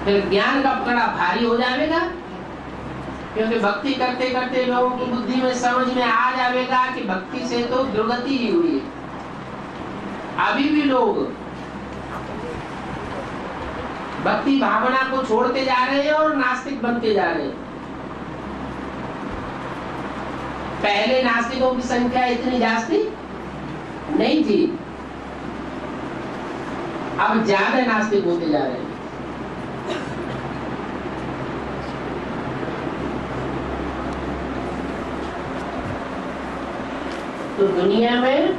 फिर ज्ञान का पकड़ा भारी हो जाएगा, क्योंकि भक्ति करते करते लोगों की बुद्धि में समझ में आ जाएगा कि भक्ति से तो दुर्गति ही हुई है। अभी भी लोग भक्ति भावना को छोड़ते जा रहे हैं और नास्तिक बनते जा रहे हैं। पहले नास्तिकों की संख्या इतनी जास्ती नहीं थी, अब ज्यादा नास्तिक होते जा रहे हैं। तो दुनिया में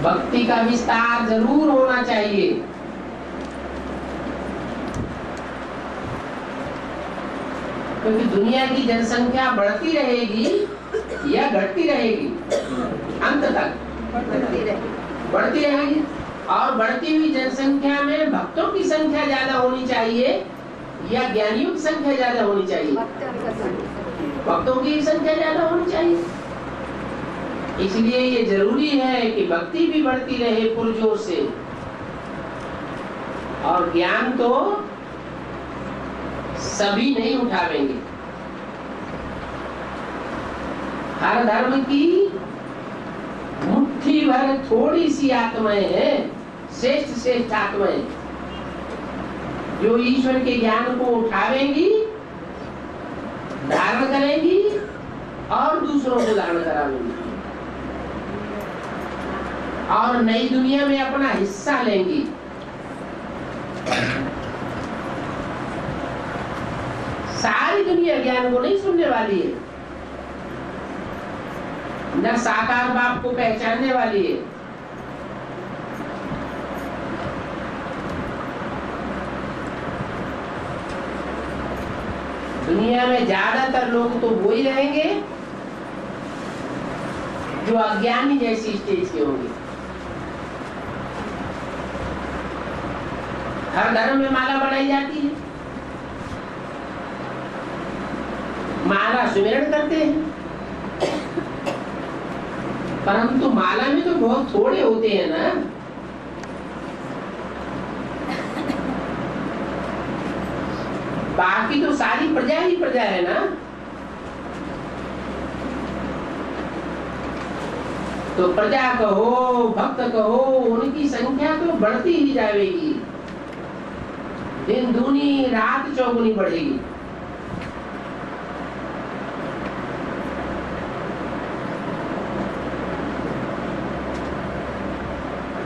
भक्ति का विस्तार जरूर होना चाहिए। क्योंकि दुनिया की जनसंख्या बढ़ती रहेगी या घटती रहेगी, अंत तक बढ़ती रहेगी। और बढ़ती हुई जनसंख्या में भक्तों की संख्या ज्यादा होनी चाहिए या ज्ञानियों की संख्या ज्यादा होनी चाहिए? भक्तों की संख्या ज्यादा होनी चाहिए। इसलिए ये जरूरी है कि भक्ति भी बढ़ती रहे पुरजोर से, और ज्ञान तो सभी नहीं उठावेंगे। हर धर्म की मुट्ठी भर थोड़ी सी आत्माएं हैं, श्रेष्ठ श्रेष्ठ आत्माएं, जो ईश्वर के ज्ञान को उठावेंगी, धारण करेंगी और दूसरों को धारण करावेंगी, और नई दुनिया में अपना हिस्सा लेंगी। सारी दुनिया ज्ञान को नहीं सुनने वाली है, न साकार बाप को पहचानने वाली है। दुनिया में ज्यादातर लोग तो वो ही रहेंगे जो अज्ञानी जैसी स्टेज के होंगे। हर धर्म में माला बनाई जाती है, माला सुमिरन करते हैं, परंतु माला में तो बहुत थोड़े होते हैं ना। बाकी तो सारी प्रजा ही प्रजा है ना। तो प्रजा कहो, भक्त कहो, उनकी संख्या तो बढ़ती ही जाएगी, दिन दूनी रात चौगुनी बढ़ेगी।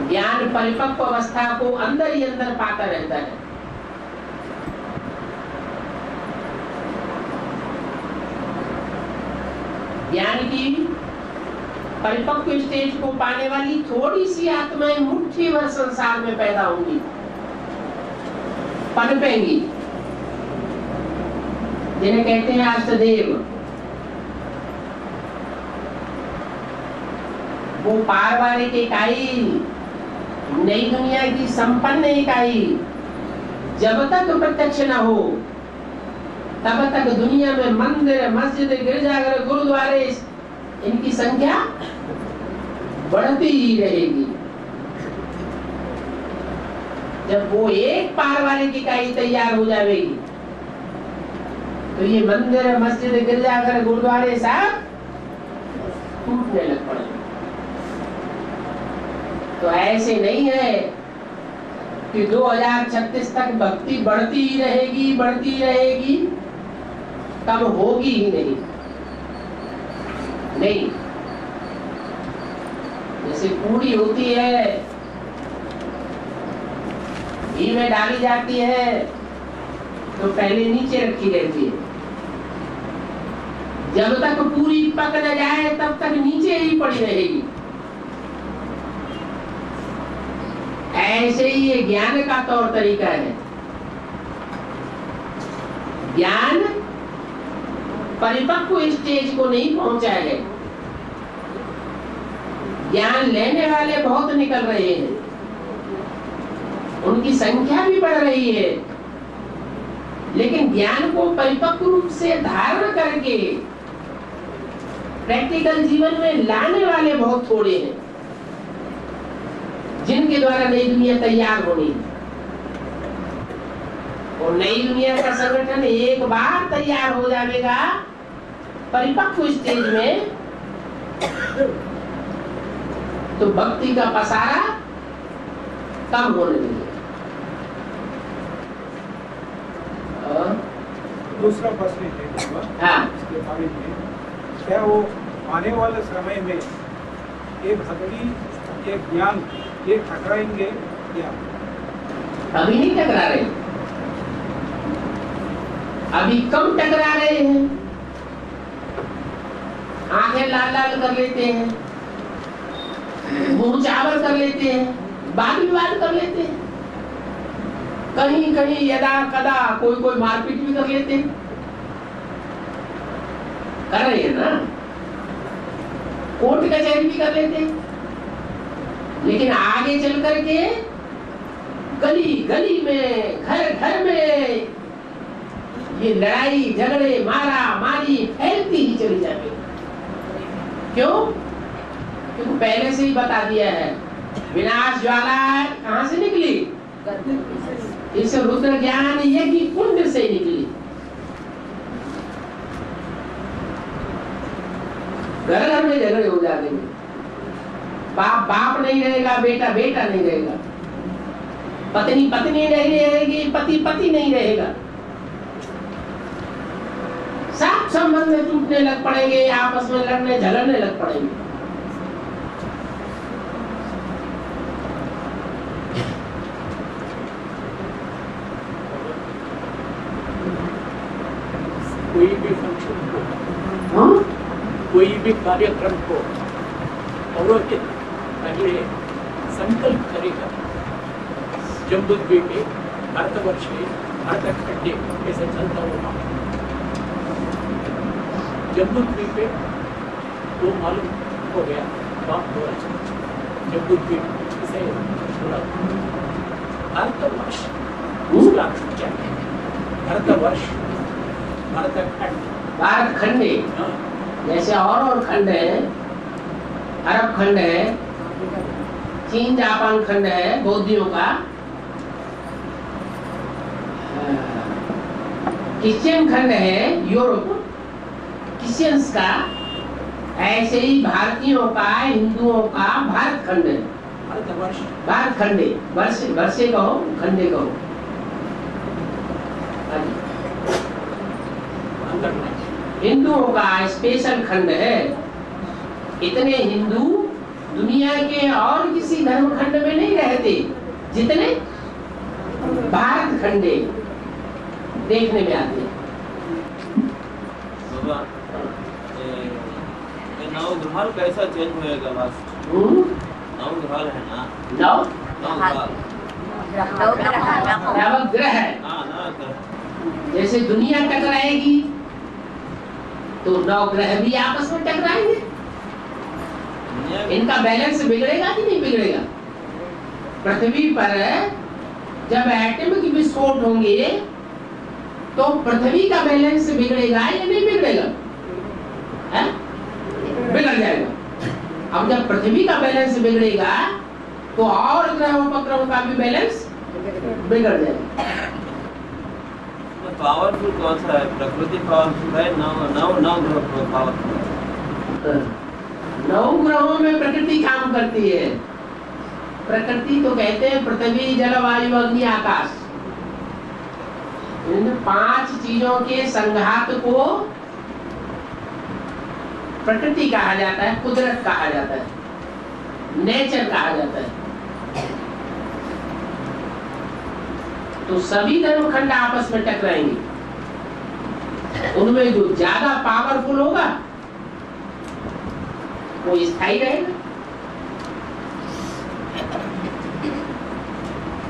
ज्ञान परिपक्व अवस्था को अंदर ही अंदर पाता रहता है। ज्ञान की परिपक्व स्टेज को पाने वाली थोड़ी सी आत्माएं मुट्ठी भर संसार में पैदा होंगी, पनपेंगी, जिन्हें कहते हैं अष्टदेव। वो पारिवारिक इकाई, नई दुनिया की संपन्न इकाई जब तक प्रत्यक्ष न हो, तब तक दुनिया में मंदिर, मस्जिद, गिरजाघर, गुरुद्वारे, इनकी संख्या बढ़ती ही रहेगी। जब वो एक पारिवारिक इकाई तैयार हो जाएगी, तो ये मंदिर, मस्जिद, गिरजाघर, गुरुद्वारे सब टूटने लग पड़ेंगे। तो ऐसे नहीं है कि 2036 तक भक्ति बढ़ती ही रहेगी, बढ़ती रहेगी, तब होगी ही नहीं। नहीं, जैसे पूरी होती है, घी में डाली जाती है तो पहले नीचे रखी रहती है, जब तक पूरी पक न जाए तब तक नीचे ही पड़ी रहेगी। ऐसे ही ये ज्ञान का तौर तरीका है। ज्ञान परिपक्व स्टेज को नहीं पहुंचा है। ज्ञान लेने वाले बहुत निकल रहे हैं, उनकी संख्या भी बढ़ रही है, लेकिन ज्ञान को परिपक्व रूप से धारण करके प्रैक्टिकल जीवन में लाने वाले बहुत थोड़े हैं। जिनके द्वारा नई दुनिया तैयार होनी है। और नई दुनिया का संगठन एक बार तैयार हो जाएगा परिपक्व स्टेज में, तो भक्ति का पसारा कम होने लगेगा। दूसरा प्रश्न है इसके बारे में, क्या वो आने वाले समय में एक भक्ति एक ज्ञान ये टकराएंगे क्या? अभी नहीं टकरा रहे, अभी कम टकरा रहे हैं। आंखें लाल लाल कर लेते हैं, मुंह चावल कर लेते हैं, वाद विवाद कर लेते हैं, कहीं कहीं यदा कदा कोई कोई मारपीट भी कर लेते हैं। कर रहे हैं ना, कोर्ट कचहरी भी कर लेते हैं। लेकिन आगे चल करके गली गली में, घर घर में ये लड़ाई झगड़े मारा मारी फैलती ही चली जाएगी। क्यों? क्योंकि पहले से ही बता दिया है, विनाश ज्वाला कहां से निकली? इस रुद्र ज्ञान यज्ञ कुंड से निकली। घर घर में झगड़े हो जाएंगे, बाप बाप नहीं रहेगा, बेटा बेटा नहीं रहेगा, पत्नी पत्नी नहीं रहेगी, पति पति नहीं रहेगा, सब संबंध टूटने लग पड़ेंगे, आपस में लड़ने झगड़ने लग पड़ेंगे। कोई भी फंक्शन को, कोई भी कार्यक्रम को अवरोधित पहले संकल्प करेगा। जम्बूद्वीप भारतवर्ष में भारतखंड ऐसे चलता होगा। जम्बूद्वीप वो मालूम हो गया बाप हो जम्बूद्वीप इसे भारतवर्ष उसका क्या है? भारतवर्ष भारतखंड, भारत खंड जैसे और खंड है, अरब खंड है, चीन जापान खंड है बौद्धियों का, क्रिश्चियन खंड है यूरोप क्रिश्चियंस का, ऐसे ही भारतीयों का हिंदुओं का भारत खंड है। भारत खंडे, वर्षे कहो खंडे कहो। हिंदुओं का स्पेशल खंड है। इतने हिंदू दुनिया के और किसी धर्म खंड में नहीं रहते जितने भारत खंडे देखने में आते हैं। नवग्रह कैसा चेंज होएगा? नवग्रह है ना, नवग्रह जैसे दुनिया टकराएगी तो नवग्रह भी आपस में टकराएंगे। इनका बैलेंस बिगड़ेगा कि नहीं बिगड़ेगा? पृथ्वी पर जब एटॉमिक विस्फोट होंगे तो पृथ्वी का बैलेंस बिगड़ेगा या नहीं बिगड़ेगा? है? बिगड़ जाएगा। अब जब पृथ्वी का बैलेंस बिगड़ेगा तो और ग्रह उपग्रहों का भी बैलेंस बिगड़ जाएगा। पावरफुल कौन सा है? प्रकृति पावरफुल है, नवग्रह पावरफुल है? नवग्रहों में प्रकृति काम करती है। प्रकृति तो कहते हैं पृथ्वी जल वायु अग्नि आकाश, इन 5 चीजों के संघात को प्रकृति कहा जाता है, कुदरत कहा जाता है, नेचर कहा जाता है। तो सभी धर्मखंड आपस में टकराएंगे। उनमें जो ज्यादा पावरफुल होगा वो स्थायी रहेगा,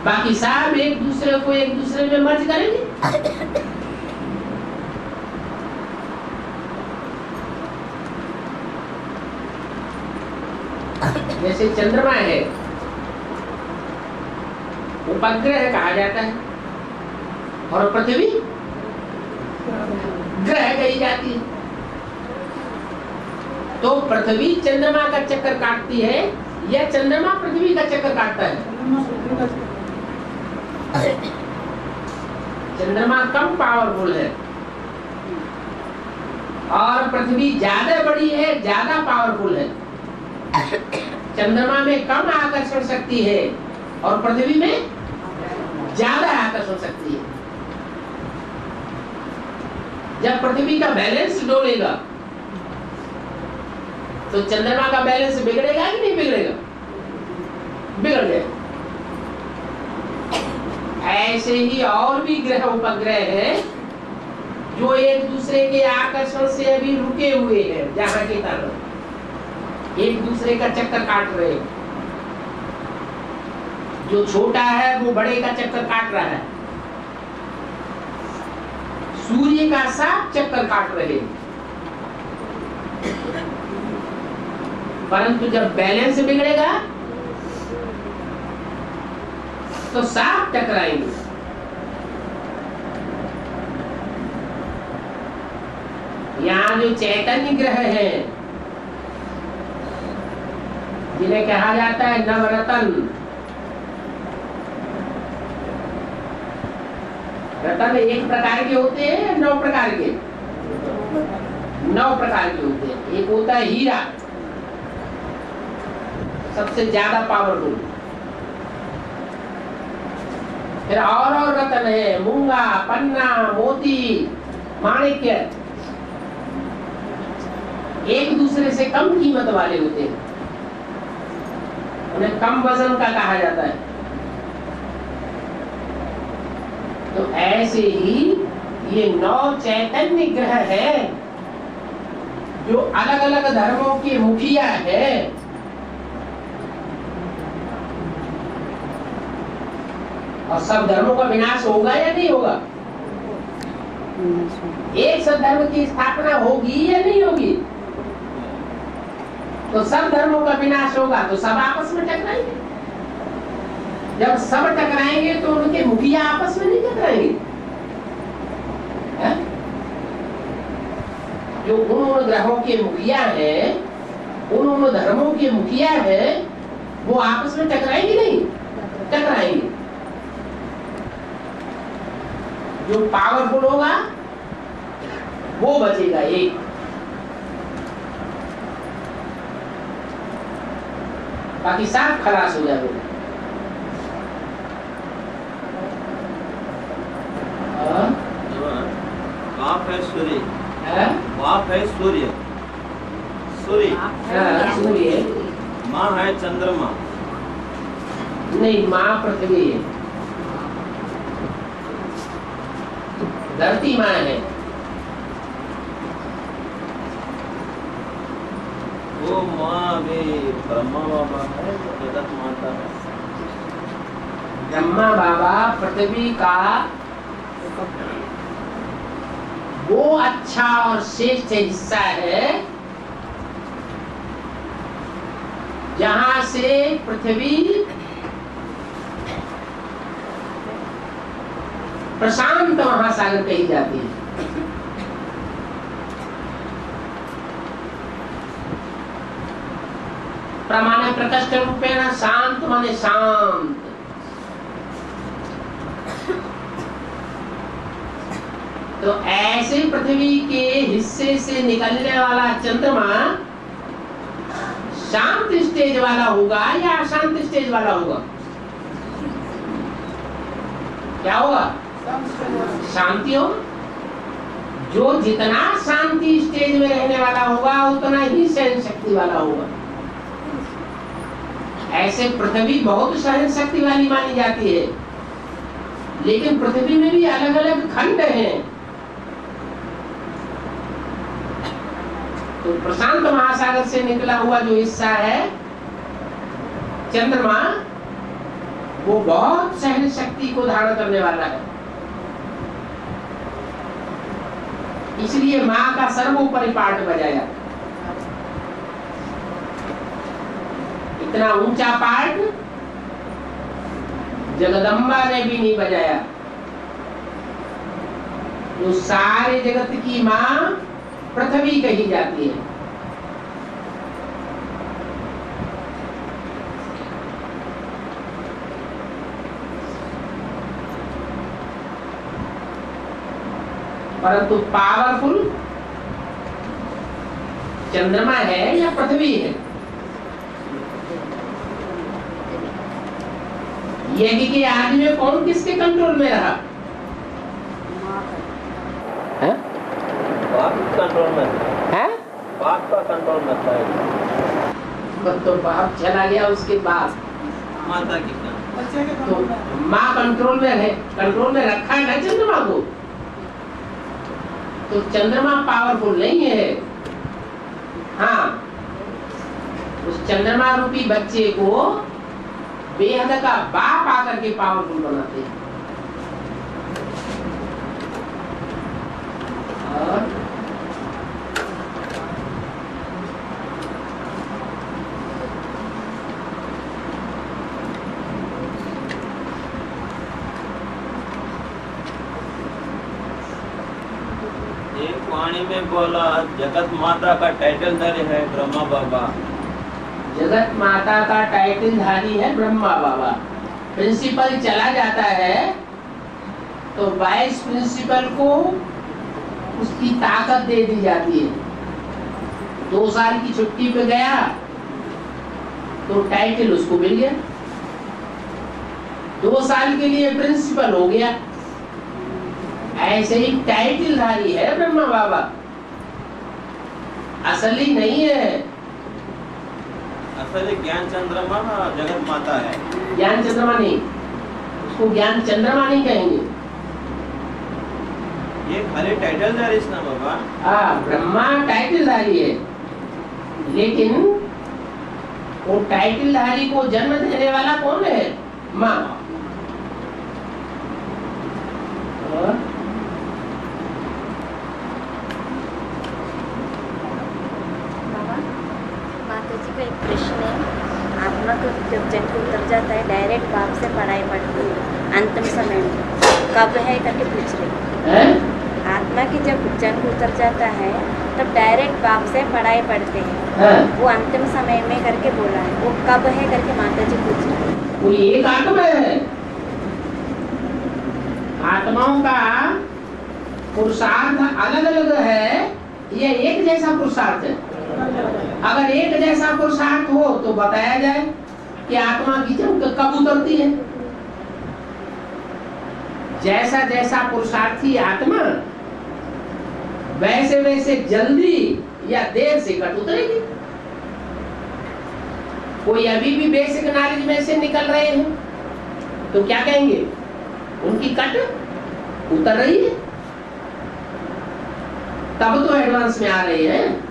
बाकी सब एक दूसरे को एक दूसरे में मर्ज करेंगे। जैसे चंद्रमा है उपग्रह कहा जाता है और पृथ्वी ग्रह कही जाती है। तो पृथ्वी चंद्रमा का चक्कर काटती है या चंद्रमा पृथ्वी का चक्कर काटता है? चंद्रमा कम पावरफुल है और पृथ्वी ज्यादा बड़ी है, ज्यादा पावरफुल है। चंद्रमा में कम आकर्षण शक्ति है और पृथ्वी में ज्यादा आकर्षण शक्ति है। जब पृथ्वी का बैलेंस डोलेगा तो चंद्रमा का बैलेंस बिगड़ेगा कि नहीं बिगड़ेगा? बिगड़ जाएगा। ऐसे ही और भी ग्रह उपग्रह हैं जो एक दूसरे के आकर्षण से अभी रुके हुए हैं, जहां के तरफ एक दूसरे का चक्कर काट रहे हैं। जो छोटा है वो बड़े का चक्कर काट रहा है, सूर्य का साफ चक्कर काट रहे हैं। परंतु जब बैलेंस बिगड़ेगा तो साफ टकराएंगे। यहाँ जो चैतन्य ग्रह है जिन्हें कहा जाता है नवरत्न, रत्न एक प्रकार के होते हैं, 9 प्रकार के, 9 प्रकार के होते हैं। एक होता है हीरा, सबसे ज्यादा पावरफुल। फिर और रत्न है, मूंगा, पन्ना, मोती, माणिक्य, एक दूसरे से कम कीमत वाले होते हैं, उन्हें कम वजन का कहा जाता है। तो ऐसे ही ये 9 चैतन्य ग्रह है जो अलग अलग धर्मों के मुखिया है। और सब धर्मों का विनाश होगा या नहीं होगा? एक सद्धर्म की स्थापना होगी या नहीं होगी? तो सब धर्मों का विनाश होगा तो सब आपस में टकराएंगे। जब सब टकराएंगे तो उनके मुखिया आपस में नहीं टकराएंगे। जो उन ग्रहों के मुखिया हैं, उन धर्मों के मुखिया हैं, वो आपस में टकराएंगे नहीं? टकराएंगे। जो पावरफुल होगा वो बचेगा एक। बाकी सब खलास हो जाएगा। बाप है सूर्य, बाप है सूर्य, सूर्य। माँ है चंद्रमा। नहीं, माँ पृथ्वी है, धरती माँ है। वो माँ भी ब्रह्मा बाबा है, जगत माता है। ब्रह्मा बाबा पृथ्वी का वो अच्छा और श्रेष्ठ हिस्सा है जहां से पृथ्वी प्रशांत महासागर कही जाती है। प्रमाणे प्रकृष्ट रूपेण शांत माने शांत। तो ऐसे पृथ्वी के हिस्से से निकलने वाला चंद्रमा शांत स्टेज वाला होगा या अशांत स्टेज वाला होगा? क्या होगा? शांति होगा। जो जितना शांति स्टेज में रहने वाला होगा उतना ही सहन शक्ति वाला होगा। ऐसे पृथ्वी बहुत सहन शक्ति वाली मानी जाती है, लेकिन पृथ्वी में भी अलग अलग खंड हैं। तो प्रशांत महासागर से निकला हुआ जो हिस्सा है चंद्रमा, वो बहुत सहन शक्ति को धारण करने वाला है। इसलिए माँ का सर्वोपरि पाठ बजाया। इतना ऊंचा पाठ जगदम्बा ने भी नहीं बजाया। जो सारे जगत की माँ पृथ्वी कही जाती है। परंतु पावरफुल चंद्रमा है या पृथ्वी है? यज्ञ के आदि में कौन किसके कंट्रोल में रहा? है? बाप कंट्रोल में है? बाप का कंट्रोल में था। तो बाप चला गया, उसके बाद माता की तो माँ कंट्रोल में है, कंट्रोल में रखा है ना चंद्रमा को। तो चंद्रमा पावरफुल नहीं है। हाँ, उस चंद्रमा रूपी बच्चे को बेहद का बाप आकर के पावरफुल बनाते हैं। और एक वाणी में बोला जगत माता का टाइटल धारी है ब्रह्मा बाबा। जगत माता का टाइटल धारी है ब्रह्मा बाबा। प्रिंसिपल चला जाता है तो वाइस प्रिंसिपल को उसकी ताकत दे दी जाती है। 2 साल की छुट्टी पे गया तो टाइटल उसको मिल गया, 2 साल के लिए प्रिंसिपल हो गया। ऐसे ही टाइटल धारी है ब्रह्मा बाबा, असली नहीं है। असली ज्ञान चंद्रमा जगत माता है। ज्ञान चंद्रमा नहीं, उसको ज्ञान चंद्रमा नहीं कहेंगे। ये खाली टाइटल धारी ना बाबा। हाँ, ब्रह्मा टाइटल धारी है, लेकिन वो टाइटल धारी को जन्म देने वाला कौन है? माँ। और माताजी का एक प्रश्न है, आत्मा को जब जन को उतर जाता है डायरेक्ट बाप से पढ़ाई पढ़ती है अंतिम समय में, कब है करके पूछ रही। आत्मा की जब जन को उतर जाता है तब डायरेक्ट बाप से पढ़ाई पढ़ते हैं, वो अंतिम समय में करके बोला है, वो कब है करके माताजी पूछ रही है। वो एक आत्मा है। आत्माओं का पुरुषार्थ अलग अलग है, ये एक जैसा पुरुषार्थ है। अगर एक जैसा पुरुषार्थ हो तो बताया जाए कि आत्मा की जब कब उतरती है। जैसा जैसा पुरुषार्थी आत्मा वैसे वैसे जल्दी या देर से कट उतरेगी। कोई अभी भी बेसिक नॉलेज में से निकल रहे हैं तो क्या कहेंगे? उनकी कट उतर रही है, तब तो एडवांस में आ रहे हैं।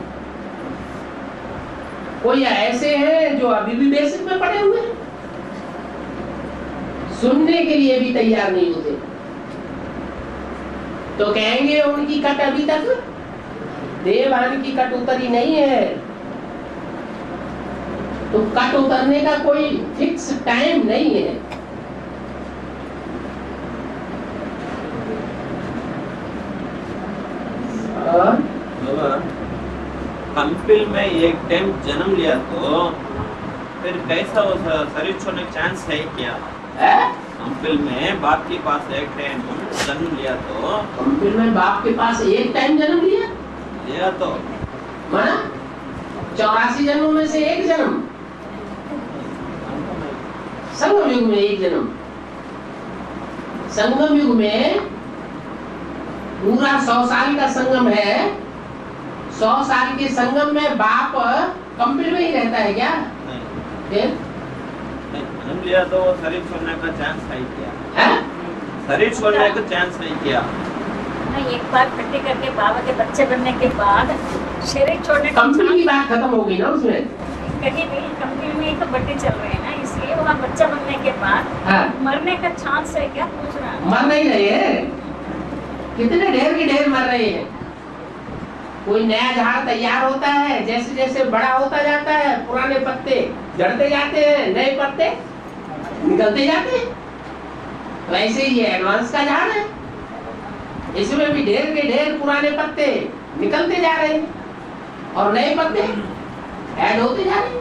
कोई ऐसे हैं जो अभी भी बेसिक में पड़े हुए हैं, सुनने के लिए भी तैयार नहीं होते, तो कहेंगे उनकी कट अभी तक देवभान की कट उतरी नहीं है। तो कट उतरने का कोई फिक्स टाइम नहीं है। बाबा कंपिल में एक टाइम जन्म लिया तो फिर कैसा वो शरीर छोड़ने का चांस है क्या? कंपिल में बाप के पास एक टाइम जन्म लिया तो कंपिल में बाप के पास एक टाइम जन्म लिया तो माना 84 जन्मों में से एक जन्म, संगम युग में एक जन्म। संगम युग में पूरा 100 साल का संगम है। 100 साल के संगम में बाप कंपिल में ही रहता है क्या? फिर जन्म लिया तो शरीर छोड़ने का चांस है क्या? शरीर छोड़ने का चांस है क्या? एक बार इकट्ठे करके बाबा के बच्चे बनने के बाद शरीर छोड़ने का कंपिल की बात खत्म हो गई ना उसमें। कहीं भी कंपनी में तो बर्थडे चल रहे हैं ना, इसलिए वहाँ बच्चा बनने के बाद मरने का चांस है क्या पूछ रहा है? मर नहीं रहे हैं, कितने ढेर के ढेर मर रहे हैं। कोई नया झाड़ तैयार होता है, जैसे जैसे बड़ा होता जाता है पुराने पत्ते झड़ते जाते हैं, नए पत्ते निकलते जाते हैं। वैसे ही ये एडवांस का झाड़ है, इसमें भी ढेर के ढेर पुराने पत्ते निकलते जा रहे हैं और नए पत्ते ऐड होते जा रहे हैं।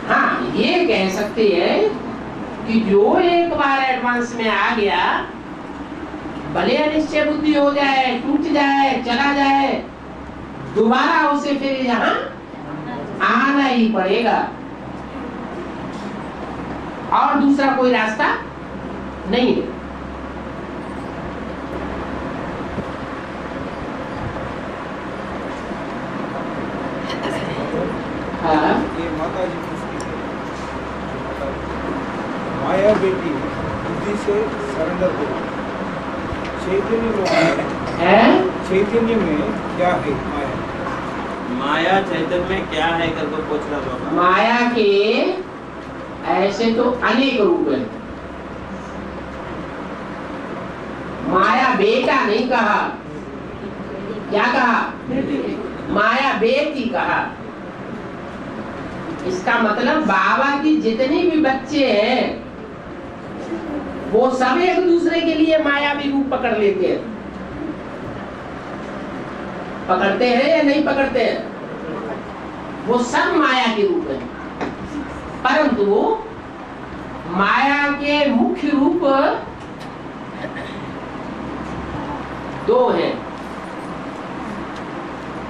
हाँ, ये कह सकते हैं कि जो एक बार एडवांस में आ गया भले अनिश्चय बुद्धि हो जाए, टूट जाए, चला जाए, दोबारा उसे फिर यहाँ आना ही पड़ेगा और दूसरा कोई रास्ता नहीं है। हाँ, ये माता जी पूछती है, माया बेटी बुद्धि से सरेंडर हो, चैतन्य में है? चैतन्य में क्या है माया? माया चैतन्य में क्या है करके पूछ रहा बाबा। माया के ऐसे तो अनेक रूप है। माया बेटा नहीं कहा, क्या कहा? माया बेटी कहा। इसका मतलब बाबा की जितने भी बच्चे हैं वो सब एक दूसरे के लिए मायावी रूप पकड़ लेते हैं। पकड़ते हैं या नहीं पकड़ते हैं? वो सब माया के रूप है, परंतु माया के मुख्य रूप दो हैं,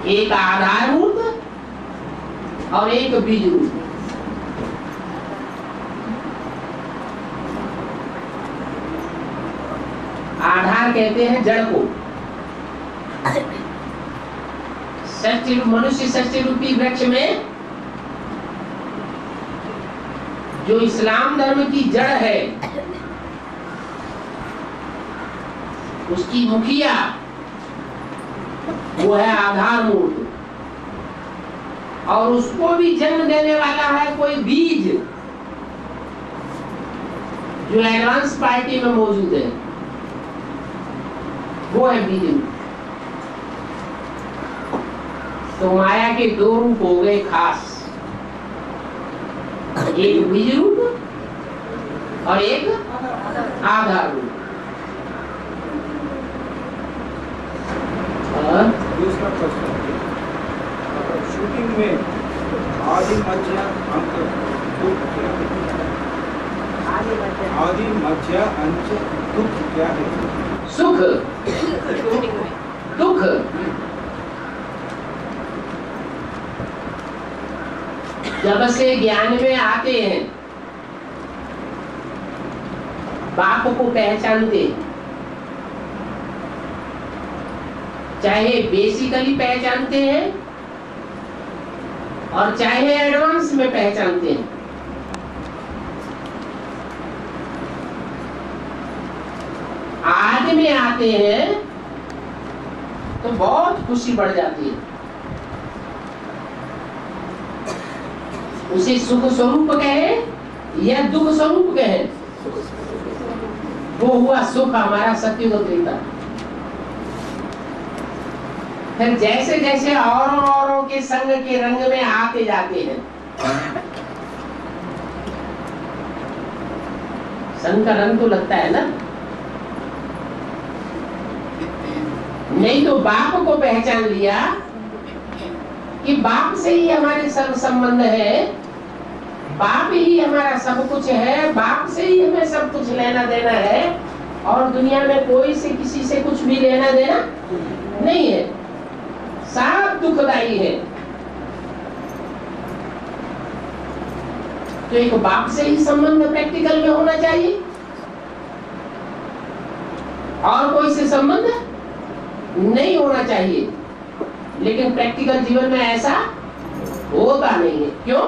एक आधारभूत और एक बीज रूप। आधार कहते हैं जड़ को, मनुष्य सृष्टि रूपी वृक्ष में जो इस्लाम धर्म की जड़ है उसकी मुखिया वो है आधार मूल, और उसको भी जन्म देने वाला है कोई बीज जो एडवांस पार्टी में मौजूद है, वो है बीज रूप। तो माया के दो रूप हो गए खास, एक बीज रूप और एक आधार रूप। दूसरा प्रश्न है, शूटिंग में आदि मध्य अंत दुख क्या है? आदि मध्य अंत दुख क्या है? सुख दुख जब से ज्ञान में आते हैं, बाप को पहचानते, चाहे बेसिकली पहचानते हैं और चाहे एडवांस में पहचानते हैं, आदि में आते हैं तो बहुत खुशी बढ़ जाती है। उसे सुख स्वरूप कहे या दुख स्वरूप कहे, वो हुआ सुख हमारा सत्युग त्रेता। फिर जैसे जैसे औरों के संग के रंग में आते जाते हैं, संग का रंग तो लगता है ना, नहीं तो बाप को पहचान लिया कि बाप से ही हमारे सर्व संबंध है, बाप ही हमारा सब कुछ है, बाप से ही हमें सब कुछ लेना देना है, और दुनिया में कोई से किसी से कुछ भी लेना देना नहीं है, सब दुखदाई है। तो एक बाप से ही संबंध प्रैक्टिकल में होना चाहिए, और कोई से संबंध नहीं होना चाहिए। लेकिन प्रैक्टिकल जीवन में ऐसा होता नहीं है। क्यों?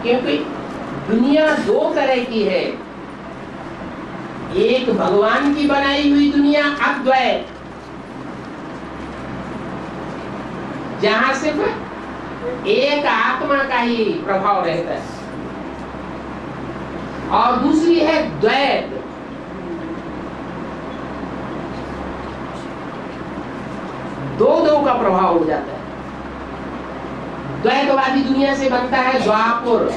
क्योंकि दुनिया दो तरह की है, एक भगवान की बनाई हुई दुनिया अद्वैत, जहां सिर्फ एक आत्मा का ही प्रभाव रहता है, और दूसरी है द्वैत, दो का प्रभाव हो जाता है। द्वैतवादी दुनिया से बनता है द्वापुर,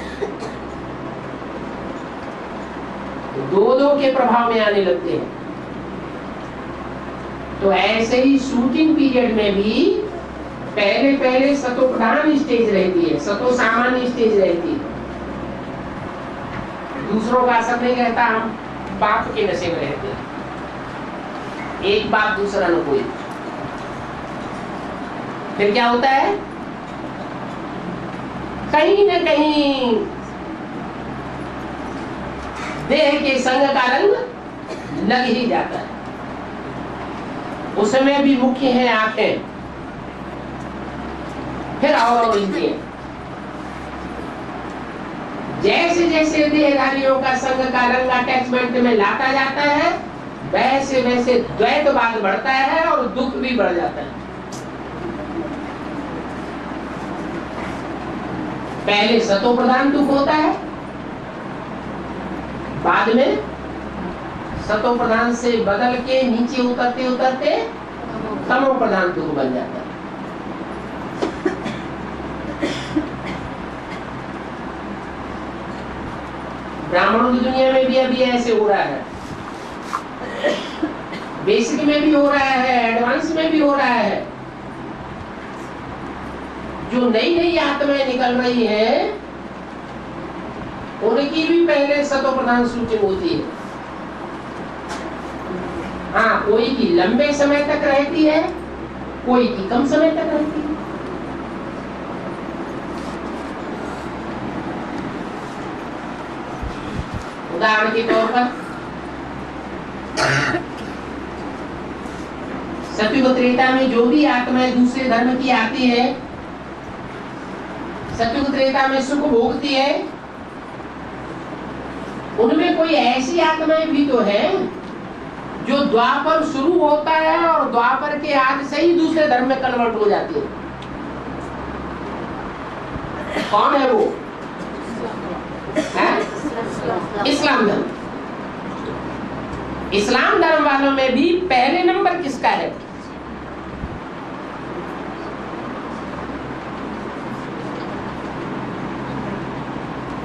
दो के प्रभाव में आने लगते हैं। तो ऐसे ही शूटिंग पीरियड में भी पहले सतो प्रधान स्टेज रहती है, सतो सामान्य स्टेज रहती है, दूसरों का असर नहीं रहता। हम बाप के नशे में रहते हैं, एक बाप दूसरा न कोई। फिर क्या होता है, कहीं न कहीं देह के संग का रंग लग ही जाता है। उसमें भी मुख्य है आंखें, फिर और इंद्रियां। जैसे जैसे देहधारियों का संग का रंग अटैचमेंट में लाता जाता है, वैसे वैसे द्वैतवाद बढ़ता है और दुख भी बढ़ जाता है। पहले सतो प्रधान दुख होता है, बाद में सतो प्रधान से बदल के नीचे उतरते उतरते तमो प्रधान दुख बन जाता है। ब्राह्मणों की दुनिया में भी अभी ऐसे हो रहा है, बेसिक में भी हो रहा है, एडवांस में भी हो रहा है। जो नई नई आत्माएं निकल रही है, उनकी भी पहले सतो प्रधान सूचना होती है। हाँ, कोई की लंबे समय तक रहती है, कोई की कम समय तक रहती है। उदाहरण के तौर पर सतयुग त्रेता में जो भी आत्माएं दूसरे धर्म की आती है, सतयुग त्रेता में सुख भोगती है, उनमें कोई ऐसी आत्माएं भी तो है जो द्वापर शुरू होता है और द्वापर के आदि से ही दूसरे धर्म में कन्वर्ट हो जाती है। कौन है वो? है? इस्लाम धर्म। इस्लाम धर्म वालों में भी पहले नंबर किसका है?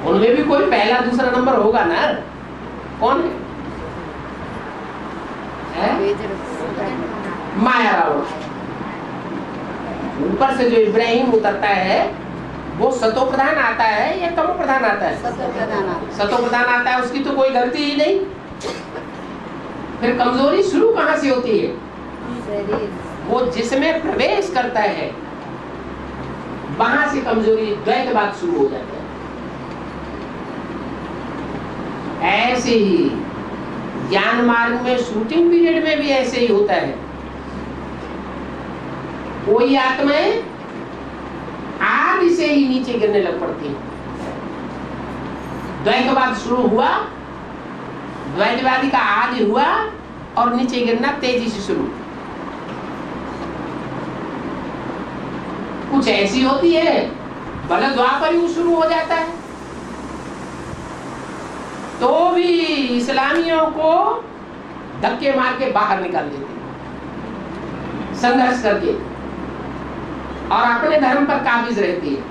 उनमें भी कोई पहला दूसरा नंबर होगा ना। कौन है? माया रावण। ऊपर से जो इब्राहिम उतरता है वो सतो प्रधान आता है या तमो प्रधान आता है? सतो प्रधान आता है, उसकी तो कोई गलती ही नहीं। फिर कमजोरी शुरू कहां से होती है? वो जिसमें प्रवेश करता है वहां से कमजोरी द्वैतवाद शुरू हो जाता है। ऐसे ही ज्ञान मार्ग में शूटिंग पीरियड में भी ऐसे ही होता है। कोई आत्माएं आदि से ही नीचे गिरने लग पड़ती है। द्वैतवाद शुरू हुआ, द्वैतवादी का आदि हुआ और नीचे गिरना तेजी से शुरू। कुछ ऐसी होती है भले द्वापर युग शुरू हो जाता है तो भी इस्लामियों को धक्के मार के बाहर निकाल देते, संघर्ष करके, और अपने धर्म पर काबिज रहती है।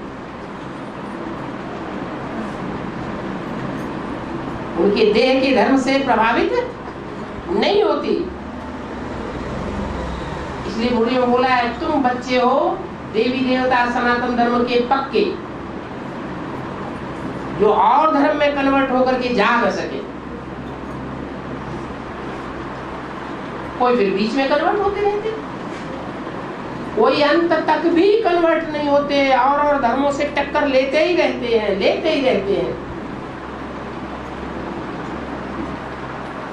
उनके देह के धर्म से प्रभावित नहीं होती। इसलिए बुढ़ी में बोला है, तुम बच्चे हो देवी देवता सनातन धर्म के पक्के, जो और धर्म में कन्वर्ट होकर के जा न सके। कोई फिर बीच में कन्वर्ट होते रहते, कोई अंत तक भी कन्वर्ट नहीं होते और धर्मों से टक्कर लेते ही रहते हैं।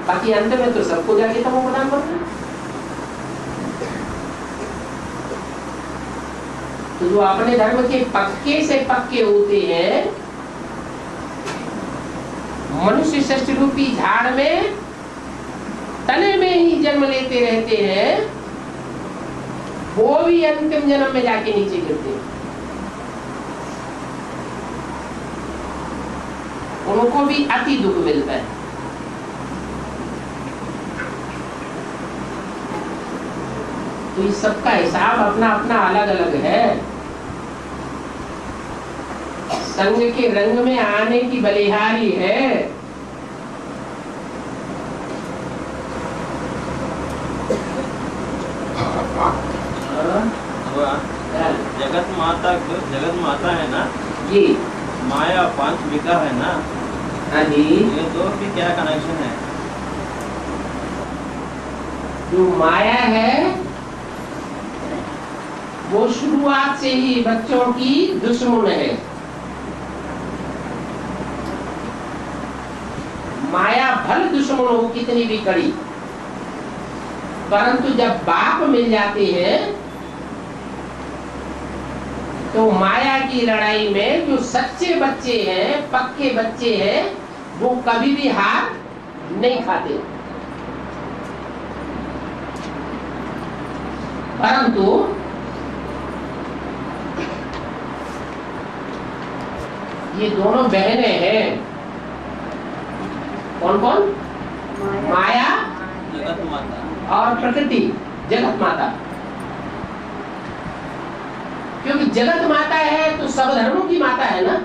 बाकी अंत में तो सबको जाके तमो प्रधान बनना। तो जो अपने धर्म के पक्के से पक्के होते हैं, मनुष्य सृष्टि रूपी झाड़ में तने में ही जन्म लेते रहते हैं, वो भी अंतिम जन्म में जाके नीचे गिरते हैं। उनको भी अति दुख मिलता है। तो इस सबका हिसाब अपना अपना अलग अलग है। संग के रंग में आने की बलिहारी है। जगत माता है ना जी, माया पांच विका है ना। हाँ जी, ये दो भी क्या कनेक्शन है? जो माया है वो शुरुआत से ही बच्चों की दुश्मन है। माया भले दुश्मन हो कितनी भी कड़ी, परंतु जब बाप मिल जाते हैं तो माया की लड़ाई में जो सच्चे बच्चे हैं, पक्के बच्चे हैं, वो कभी भी हार नहीं खाते। परंतु ये दोनों बहनें हैं, कौन कौन? माया जगत माता और प्रकृति, जगत माता। क्योंकि जगत माता है तो सब धर्मों की माता है ना,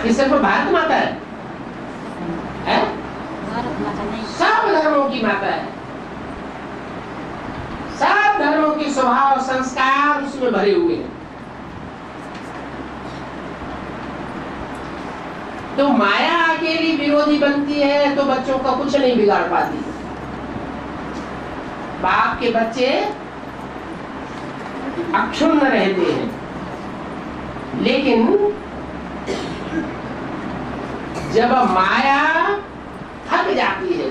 कि सिर्फ भारत माता है? सब धर्मों की माता है। सब धर्मों के स्वभाव संस्कार उसमें भरे हुए हैं। तो माया अकेली विरोधी बनती है तो बच्चों का कुछ नहीं बिगाड़ पाती। बाप के बच्चे अक्षुण्ण रहते हैं, लेकिन जब माया थक जाती है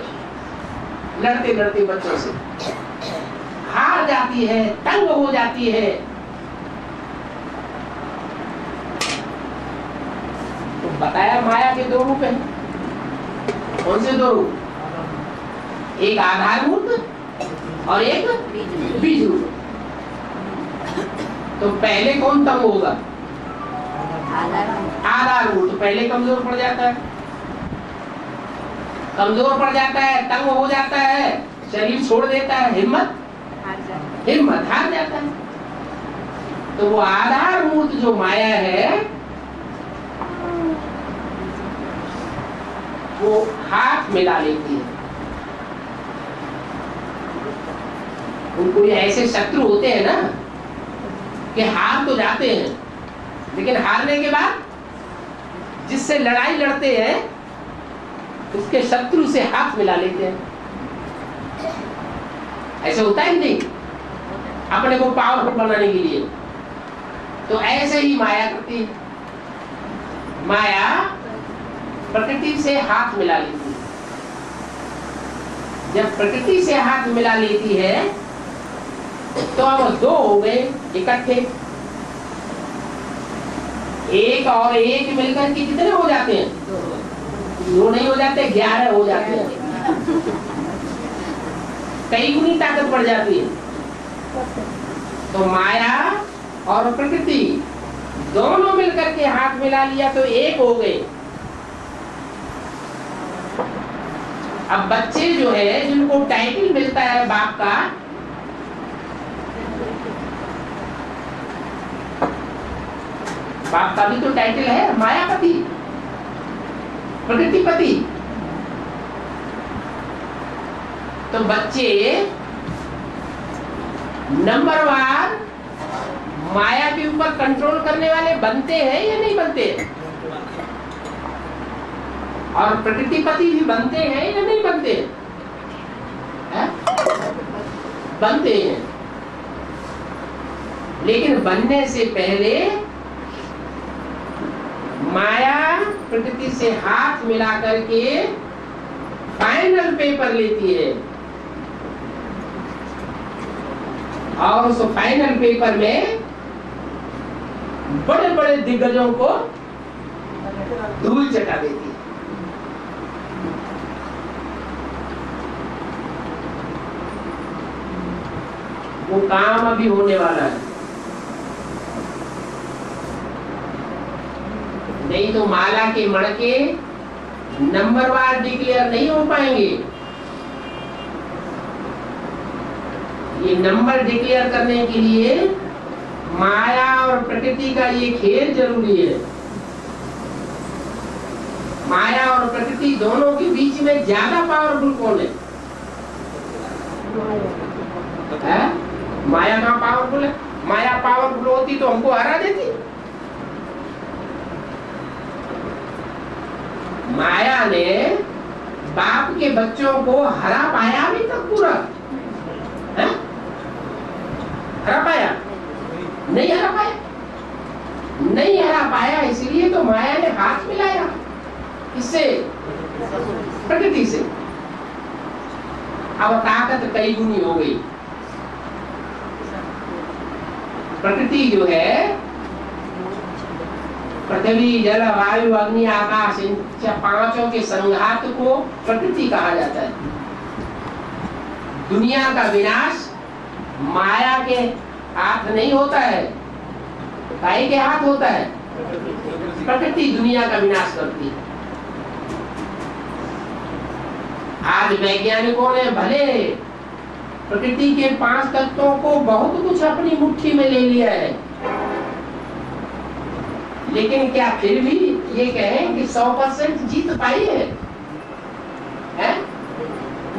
लड़ते लड़ते बच्चों से, हार जाती है, तंग हो जाती है, तो बताया माया के दो रूप हैं। कौन से दो रूप? एक आधार मूर्त और एक बीज रूप। तो पहले कौन तंग होगा? आधार मूर्त पहले कमजोर पड़ जाता है, कमजोर पड़ जाता है, तंग हो जाता है, शरीर छोड़ देता है, हिम्मत हार जाता है। तो वो आधार मूर्त जो माया है वो हाथ मिला लेती है। उनको ये ऐसे शत्रु होते हैं ना कि हार तो जाते हैं, लेकिन हारने के बाद जिससे लड़ाई लड़ते हैं उसके शत्रु से हाथ मिला लेते हैं। ऐसे होता है नहीं अपने को पावरफुल बनाने के लिए। तो ऐसे ही माया करती है। माया प्रकृति से हाथ मिला लेती है। जब प्रकृति से हाथ मिला लेती है तो अब दो हो गए इकट्ठे, एक और एक मिलकर के कितने हो जाते हैं? दो नहीं हो जाते, 11 हो जाते हैं। कई गुनी ताकत बढ़ जाती है। तो माया और प्रकृति दोनों मिलकर के हाथ मिला लिया तो एक हो गए। अब बच्चे जो है जिनको टाइटल मिलता है बाप का, बाप का भी तो टाइटल है मायापति, प्रकृतिपति। तो बच्चे नंबरवार माया के ऊपर कंट्रोल करने वाले बनते हैं या नहीं बनते हैं? और प्रकृतिपति भी बनते हैं या नहीं बनते हैं? बनते हैं। लेकिन बनने से पहले माया प्रकृति से हाथ मिला करके फाइनल पेपर लेती है, और उस फाइनल पेपर में बड़े बड़े दिग्गजों को धूल चटा देती है। वो काम अभी होने वाला है, नहीं तो माला के मणके नंबरवार डिक्लेयर नहीं हो पाएंगे। ये नंबर डिक्लेयर करने के लिए माया और प्रकृति का ये खेल जरूरी है। माया और प्रकृति दोनों के बीच में ज्यादा पावरफुल कौन है? माया कहाँ पावरफुल है? माया पावरफुल होती तो हमको हरा देती। माया ने बाप के बच्चों को हरा पाया अभी तक पूरा है? हरा पाया? नहीं हरा पाया, नहीं हरा पाया। इसलिए तो माया ने हाथ मिलाया। इससे प्रकृति से अब ताकत कई गुनी हो गई। प्रकृति जो है, पृथ्वी जल वायु अग्नि आकाश, इन पांचों के संघात को प्रकृति कहा जाता है। दुनिया का विनाश माया के हाथ नहीं होता है, काहे के हाथ होता है? प्रकृति दुनिया का विनाश करती है। आज वैज्ञानिकों ने भले प्रकृति के 5 तत्वों को बहुत कुछ अपनी मुट्ठी में ले लिया है, लेकिन क्या फिर भी ये कहें कि 100% जीत पाई है?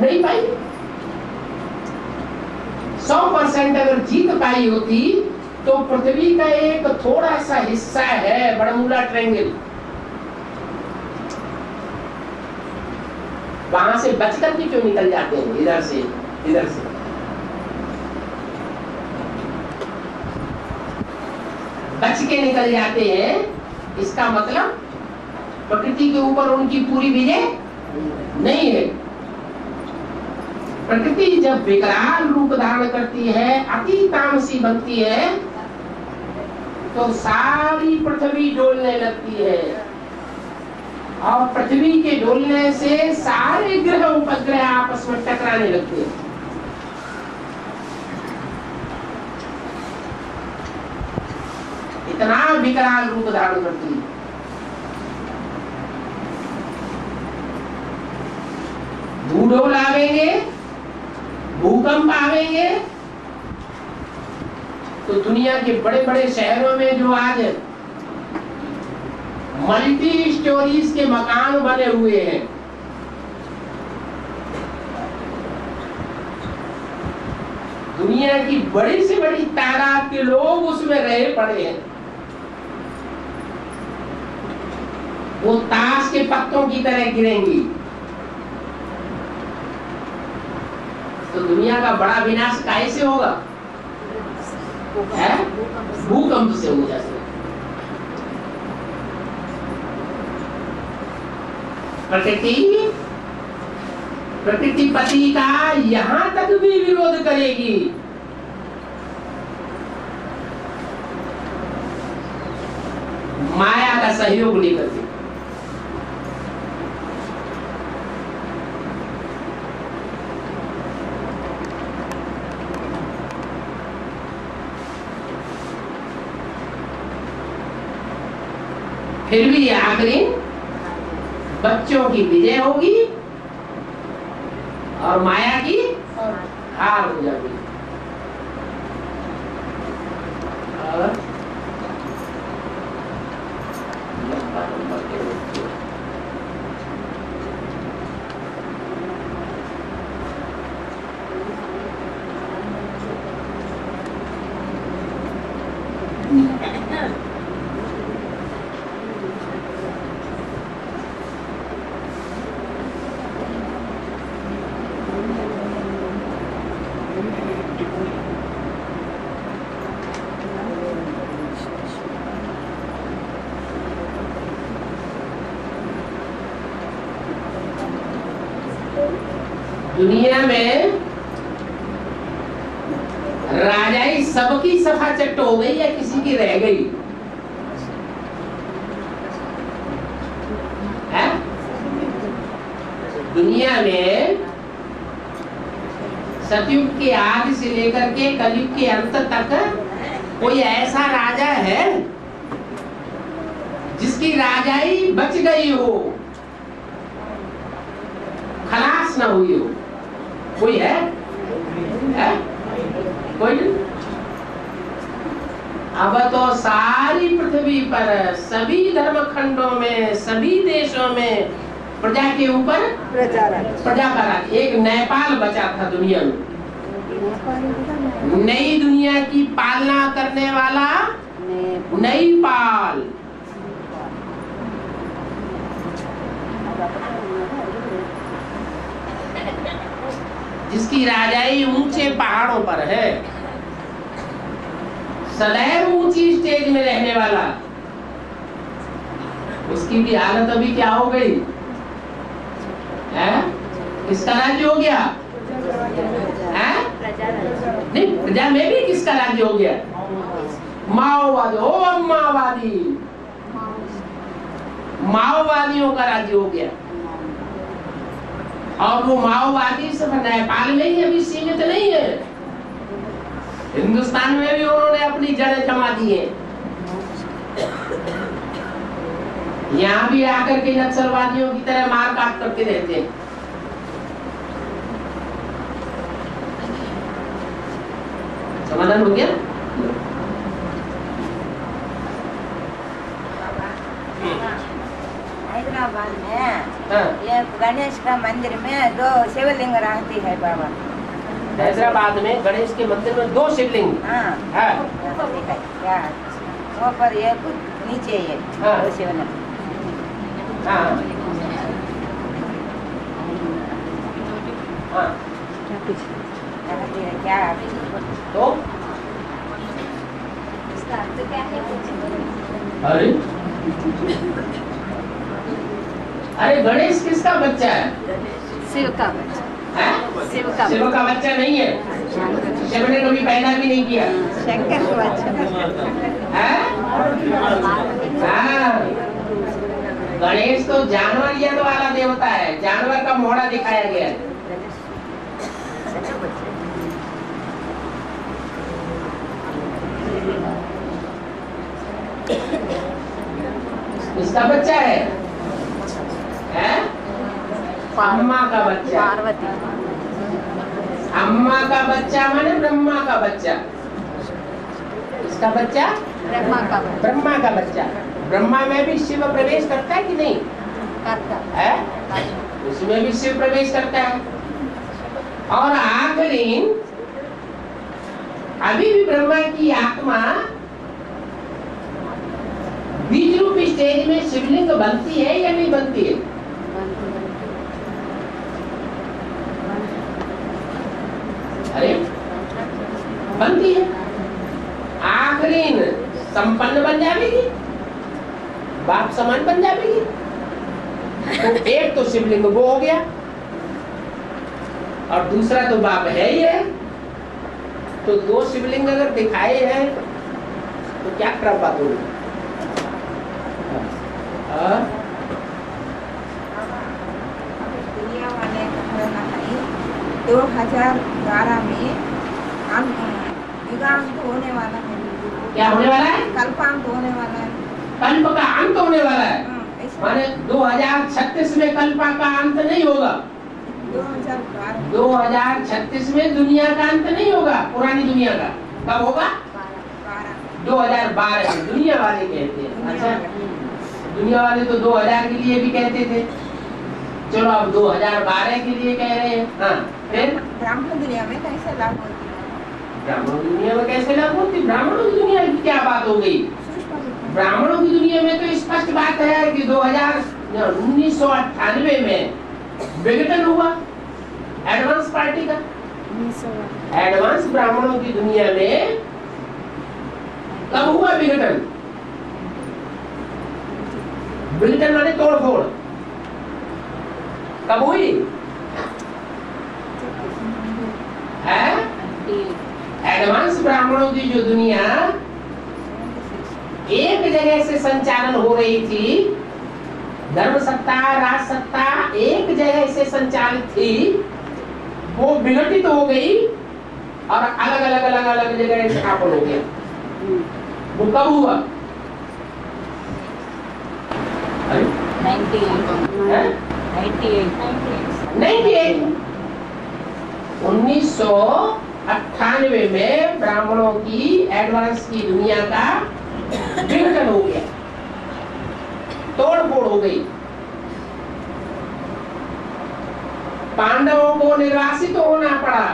नहीं पाई। 100% अगर जीत पाई होती तो पृथ्वी का एक थोड़ा सा हिस्सा है बरमूडा ट्रायंगल, वहां से बचकर के क्यों निकल जाते हैं? इधर से बच के निकल जाते हैं। इसका मतलब प्रकृति के ऊपर उनकी पूरी विजय नहीं है। प्रकृति जब विकराल रूप धारण करती है, अति तामसी बनती है, तो सारी पृथ्वी डोलने लगती है, और पृथ्वी के डोलने से सारे ग्रह उपग्रह आपस में टकराने लगते हैं। इतना विकराल रूप धारण करती है। भूडोल आवेंगे, भूकंप आवेंगे, तो दुनिया के बड़े बड़े शहरों में जो आज मल्टी स्टोरीज के मकान बने हुए हैं, दुनिया की बड़ी से बड़ी तादाद के लोग उसमें रहे पड़े हैं। वो ताश के पत्तों की तरह गिरेंगी। तो दुनिया का बड़ा विनाश कैसे होगा? भूकंप से हो जाएगा। प्रकृति पति का यहां तक भी विरोध करेगी। माया का सहयोग नहीं करती। फिर भी आखिरी बच्चों की विजय होगी और माया की हार हो जाएगी। और दुनिया में राजाई सबकी सफा चट्ट हो गई या किसी की रह गई? है? दुनिया में सतयुग के आदि से लेकर के कलयुग के अंत तक कोई ऐसा राजा है जिसकी राजाई बच गई हो, खलास ना हुई हो? कोई है? कोई नहीं। अब तो सारी पृथ्वी पर सभी धर्म खंडों में, सभी देशों में प्रजा के ऊपर प्रजा का राज। एक नेपाल बचा था दुनिया में, नई दुनिया की पालना करने वाला नेपाल। जिसकी राजाई ऊंचे पहाड़ों पर है, सदैव ऊंची स्टेज में रहने वाला, उसकी भी हालत अभी क्या हो गई है? किसका राज्य हो गया है? नहीं, प्रजा में भी किसका राज्य हो गया? माओवादी। ओ माओवादी, माओवादियों का राज्य हो गया। और वो माओवादी सिर्फ नेपाल में ही अभी सीमित नहीं है, हिंदुस्तान में भी उन्होंने अपनी जड़ें जमा दी है। यहाँ भी आकर के नक्सलवादियों की तरह मार काट करते रहते हैं। समाधान हो गया? हैदराबाद में हाँ। ये गणेश का मंदिर में 2 शिवलिंग रहती है बाबा। हैदराबाद में गणेश के मंदिर में 2 शिवलिंग हाँ है। क्या वो पर एक नीचे ये हाँ। 2 शिवलिंग। हाँ हाँ। रहती है क्या? तो इसका अर्थ क्या है? अरे अरे गणेश किसका बच्चा है? शिव का बच्चा। हैं? शिव का शिव का बच्चा नहीं है, शिव ने कभी पैदा भी नहीं किया शंकर का बच्चा। है? हाँ। गणेश तो जानवर यद वाला देवता है, जानवर का मोड़ा दिखाया गया है। इसका बच्चा है? अम्मा का बच्चा। पार्वती। अम्मा का बच्चा माने ब्रह्मा का बच्चा। इसका बच्चा ब्रह्मा का बच्चा। ब्रह्मा का बच्चा। ब्रह्मा में भी शिव प्रवेश करता है कि नहीं? करता है? उसमें भी शिव प्रवेश करता है। और आखिरी अभी भी ब्रह्मा की आत्मा बीज रूप स्टेज में शिवलिंग बनती है या नहीं बनती है? अरे बनती है। आखिरी संपन्न बन जाएगी, बाप समान बन जाएगी। तो एक तो शिवलिंग वो हो गया और दूसरा तो बाप है ही है। तो 2 शिवलिंग अगर दिखाए हैं तो क्या खराब बात होगी? दुनिया वाले कहना है 2012 में युगांत होने वाला है। क्या होने वाला है? कल्पांत होने वाला है। कल्प का अंत होने वाला है। ऐसा माने 2036 में कल्प का अंत नहीं होगा। 2012 2036 में दुनिया का अंत नहीं होगा, पुरानी दुनिया का। कब होगा? 2012 में। दुनिया वाले कहते हैं। अच्छा, दुनिया वाले तो 2000 के लिए भी कहते थे, चलो अब 2012 के लिए कह रहे हैं। हाँ, फिर ब्राह्मण दुनिया में कैसे लागू होती है? ब्राह्मणों की दुनिया में कैसे लागू होती? ब्राह्मणों की दुनिया की क्या बात हो गई? ब्राह्मणों की दुनिया में तो स्पष्ट बात है कि 1998 में विघटन हुआ एडवांस पार्टी का। एडवांस ब्राह्मणों की दुनिया में कब हुआ विघटन? विघटन माने तोड़फोड़। कब हुई है? एडवांस ब्राह्मणों की जो दुनिया एक जगह से संचालन हो रही थी, धर्म सत्ता राज सत्ता एक जगह से संचालित थी, वो विघटित हो गई और अलग अलग अलग अलग जगह स्थापन हो गया। वो कब हुआ? 1998 में ब्राह्मणों की एडवांस की दुनिया का विघटन हो गया, तोड़फोड़ हो गई। पांडवों को निर्वासित होना पड़ा।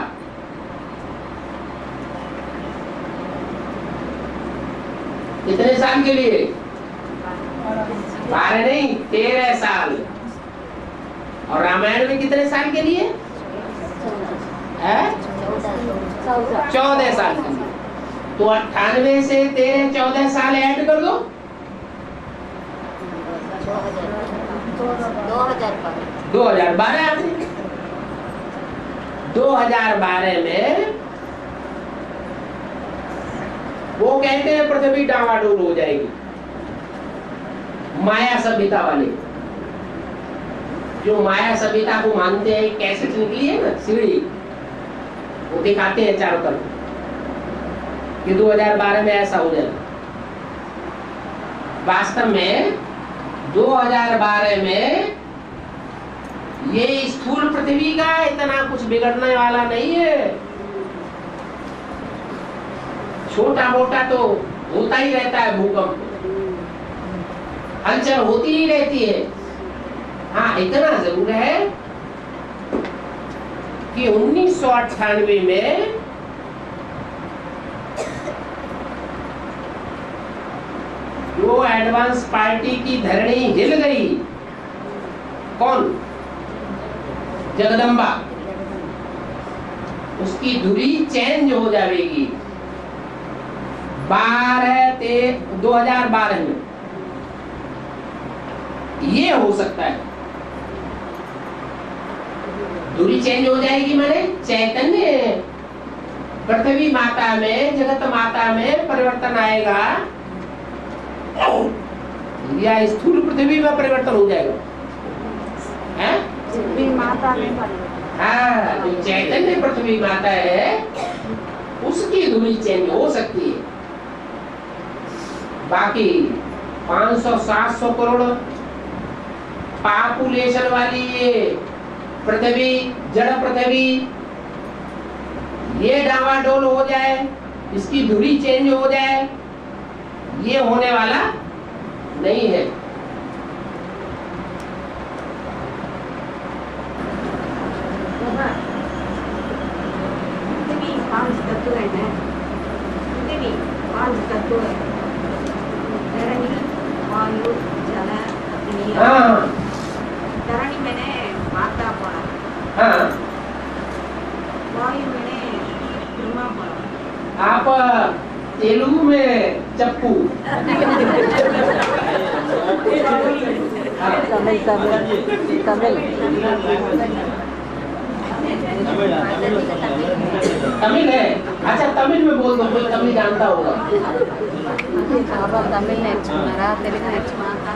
कितने साल के लिए? 12 नहीं, 13 साल। और रामायण में कितने साल के लिए? 14 साल के लिए। तो 98 से तेरे 14 साल ऐड कर दो। 2012 आ गई। 2012 में वो कहते हैं पृथ्वी डावाडोल हो जाएगी। माया सभ्यता वाले जो माया सभ्यता को मानते हैं, कैसेट निकली है ना सीढ़ी, वो दिखाते हैं चारों तरफ कि 2012 में ऐसा हो जाएगा। वास्तव में 2012 में ये स्थूल पृथ्वी का इतना कुछ बिगड़ने वाला नहीं है। छोटा मोटा तो होता ही रहता है, भूकंप हलचल होती ही रहती है। हाँ, इतना जरूर है कि 1998 में जो एडवांस पार्टी की धरणी हिल गई, कौन? जगदम्बा, उसकी धुरी चेंज हो जाएगी 2012 में। ये हो सकता है धुरी चेंज हो जाएगी, माने चैतन्य पृथ्वी माता में, जगत माता में परिवर्तन आएगा या स्थूल पृथ्वी में परिवर्तन हो जाएगा। है? माता में हाँ, जो चैतन्य पृथ्वी माता है उसकी धुरी चेंज हो सकती है। बाकी 500-700 करोड़ पॉपुलेशन वाली ये पृथ्वी, जड़ पृथ्वी, ये डावाडोल हो जाए, इसकी धुरी चेंज हो जाए, ये होने वाला नहीं है। पृथ्वी 5 तत्व है। पृथ्वी 5 तत्व है। धरणी, वायु, जल, अग्नि। हाँ धरणी मैंने माता पढ़ा। हाँ, वायु मैंने ब्रह्मा पढ़ा। आप तेलुगु में चप्पू। तमिल है? अच्छा, तमिल में बोल दो, कोई तमिल जानता होगा। तमिल నేర్చుకున్నారా తెలుగు నేర్చుకున్నారా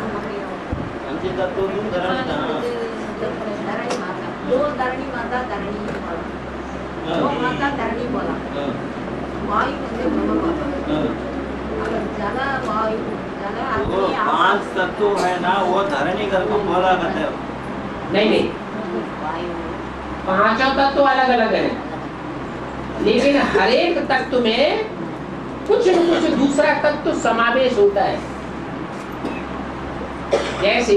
धरणी माता, दो धरणी माता, धरणी बोला, दो माता धरणी बोला, वायु मैंने ब्रह्मा बोला। अगर जल, वायु, जल, वो अग्नि, 5 तत्व है ना, वो धरणी करके बोला करते हो। नहीं, वायु। पांचों तत्व अलग अलग है, लेकिन हर एक तत्व में कुछ न कुछ दूसरा तत्व समावेश होता है। जैसे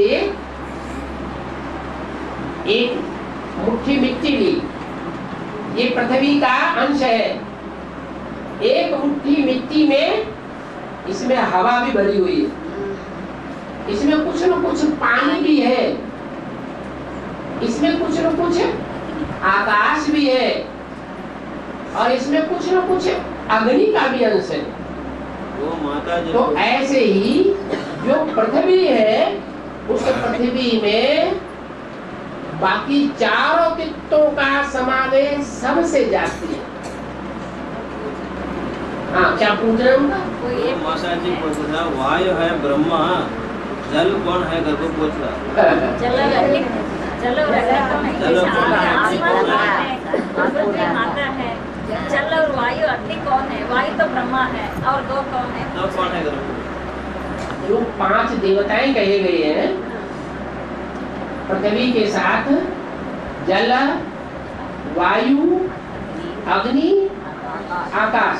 एक मुट्ठी मिट्टी ली, ये पृथ्वी का अंश है। एक मुट्ठी मिट्टी में इसमें हवा भी भरी हुई है, इसमें कुछ न कुछ पानी भी है, इसमें कुछ न कुछ आकाश भी है, और इसमें कुछ न कुछ अग्नि का भी अंश है। वो माता जो तो ऐसे ही जो पृथ्वी है, उस पृथ्वी में बाकी चारों तत्वों का समावेश सबसे जाती है। हाँ, क्या पूछ रहे हो? वो माता जी पूछ रहा, वायु है ब्रह्मा, जल कौन है करके पूछ रहा। माता है, जल और वायु, अग्नि कौन है? वायु तो ब्रह्मा है, और दो कौन है? तो कौन है करके जो 5 देवताएं कहे गए हैं, पृथ्वी के साथ जल, वायु, अग्नि, आकाश,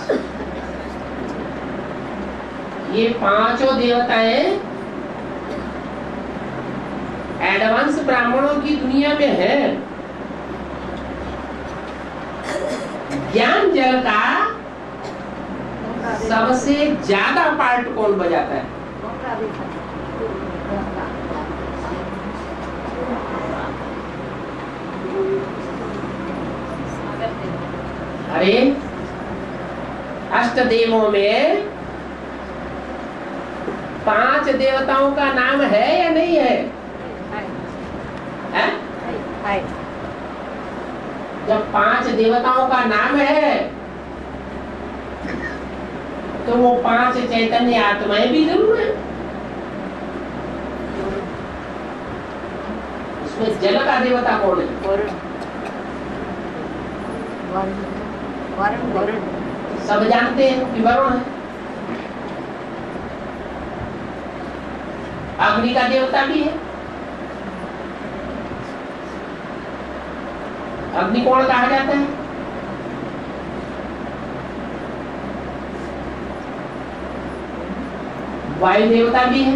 ये 5 देवताएं एडवांस ब्राह्मणों की दुनिया में है। ज्ञान जल का सबसे ज्यादा पार्ट कौन बजाता है? अगर अरे अष्ट देवों में 5 देवताओं का नाम है या नहीं है? हैं? जब 5 देवताओं का नाम है तो वो 5 चैतन्य आत्माएं भी जरूर है। उसमें जल का देवता कौन है? वरुण। सब जानते हैं कि वरुण है। अग्नि का देवता भी है। अग्नि कौन कहा जाता है? वायु देवता भी है।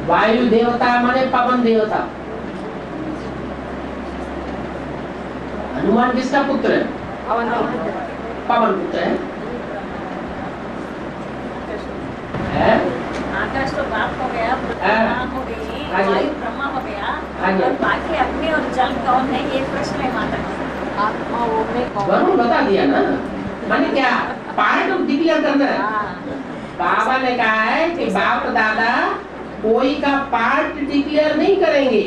वायु देवता माने पवन देवता। हनुमान किसका पुत्र है? पवन पुत्र है। आकाश तो बाप हो गया, ब्रह्मा हो गई, वायु ब्रह्मा हो गया, और बाकी अग्नि और जल कौन है, ये प्रश्न है माता का। आत्मा वो में कौन? वरुण बता दिया ना, माने क्या पार्ट ऑफ डिक्लेयर करना है। बाबा ने कहा है कि बाप दादा कोई का पार्ट डिक्लेयर नहीं करेंगे,